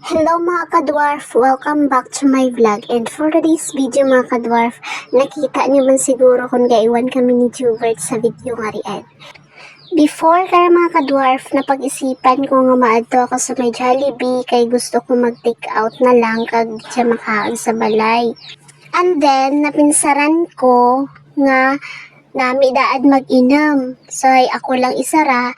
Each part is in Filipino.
Hello mga kadwarf! Welcome back to my vlog. And for today's video mga kadwarf, nakita niyo man siguro kung gaiwan kami ni Jubert sa video nga riyan. Before kaya mga kadwarf, napag-isipan ko nga maadto ako sa may Jollibee kay gusto ko mag-take out na lang kag di siya makaon sa balay. And then, napinsaran ko nga nami daad mag-inom. So, ay ako lang isara.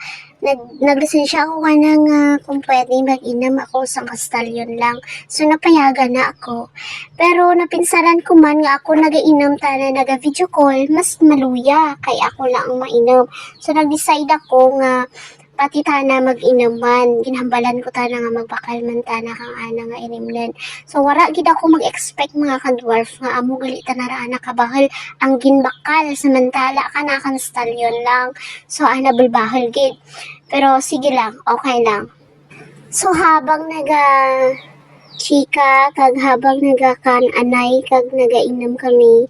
Naglisensya ako nga kung pwede mag-inom ako sa kastalyon lang. So, napayagan na ako. Pero, napinsaran ko man nga ako nag-inom tana naga-video call, mas maluya kay ako lang ang mainom. So, nag-decide ako nga pati tana mag-inom man. Ginhambalan ko tana nga magbakal man tana kang ana nga inimlen. So, wala gid ako mag-expect mga kadwarf nga amo gali tanara na kabahal ang ginbakal samantala kana kan stalyon lang. So, ana bulbahal gid. Pero sige lang, okay lang. So, habang chika kag habang nagakan-anay kag nagainom kami,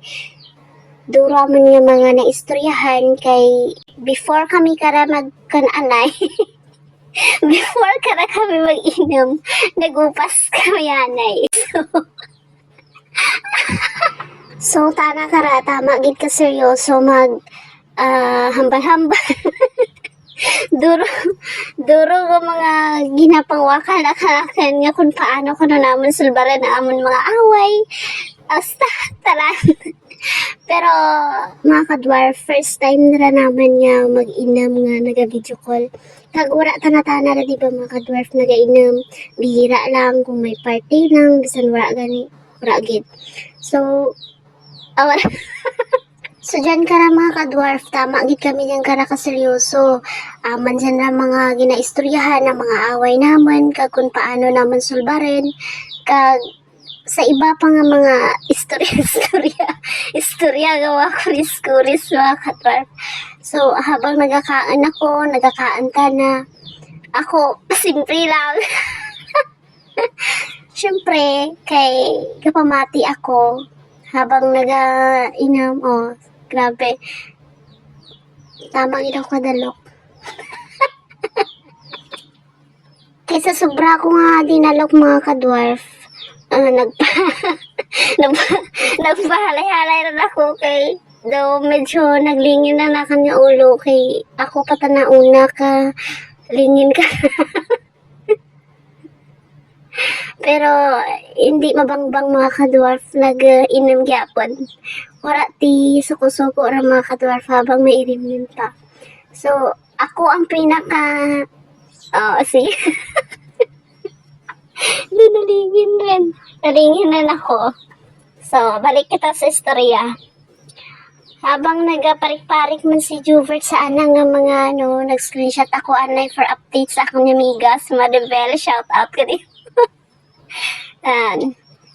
dura man nga mga naistoryahan kay before kami kara magkan-anay before kara kami mag-inom, nagupas kami anay. So tana kara, tama gid ka seryoso mag hambal-hambal. duro nga mga ginapangwakal na kalakan nga kung paano ko na naman sulbaran na amon mga away. Basta, taran. Pero, mga kadwarf, first time na naman niya mag-inam nga naga-video call. Kagura tanatana na diba mga kadwarf naga-inam. Bihira lang kung may party lang, bisan wala gani, wala gid. So, awal. So, dyan ka na mga kadwarf, tama gid kami niyang kara kaseryoso. Man dyan na mga ginaistoryahan na mga away naman, kag kung paano naman sulbarin, kag sa iba pa nga mga istorya gawa kuris mga kadwarf. So, habang nagakaan ako, nagakaan ka na, ako, simple lang. Siyempre, kay kapamati ako, habang nag-inam, grabe. Tama gid ako kadalok. Kaysa sobra ko nga dinalok mga kadwarf, nagpahalay-halay na ako kay daw medyo naglingin na kanya ulo kay ako pa nauna ka lingin ka. Pero hindi mabangbang mga kadwarf nag-inom gyapon. Wala ti suko-suko ra mga kadwarf habang may irimin pa. So ako ang pinaka sige. Nalingin rin ako. So, balik kita sa istorya. Habang nagaparik-parik man si Jubert sa anang nga mga nag-screenshot ako anay for updates sa akong amigas, Madebel, shout out ka din.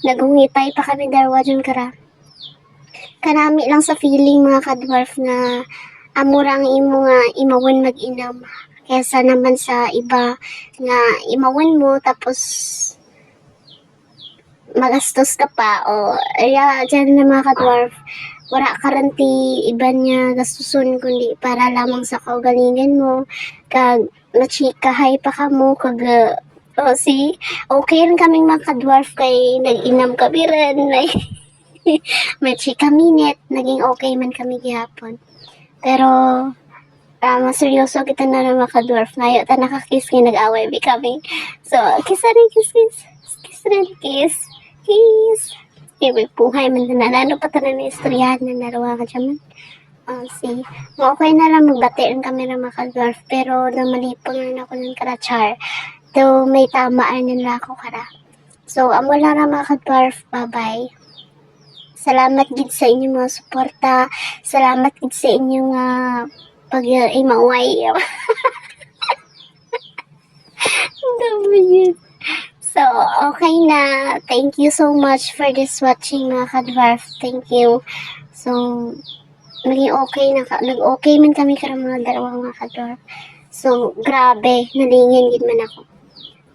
Nagungitay pa kami darwa dyan kara. Kanami lang sa feeling mga kadwarf na amurang imo nga imawan mag-inam. Kesa naman sa iba nga imawan mo tapos magastos ka pa o dyan na mga kadwarf wala karanti iba niya gastuson kundi para lamang sa kaugalingan mo kag nachikahay pa ka mo kag see okay rin kaming mga kadwarf kay nag-inam kami rin may chika minute naging okay man kami gihapon pero seryoso kita na mga kadwarf ngayon ta nakakiss kay nag-away bi kami so kiss may puhay man na nano pa tanan na istoryahan na narawa ka dyan see okay na lang magbati rin kami ng mga kadwarf pero namalipong na ako ng karachar though may tamaan na ako kara so amo lang na mga kadwarf bye bye. Salamat gid sa inyong mga suporta, salamat gid sa inyong pag-imaway. So, okay na. Thank you so much for this watching mga kadwarf. Thank you. So, naging okay nag-okay man kami karang mga dalawang mga kadwarf. So, grabe. Nalingin gid man ako.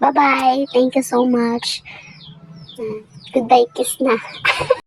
Bye-bye. Thank you so much. Goodbye kiss na.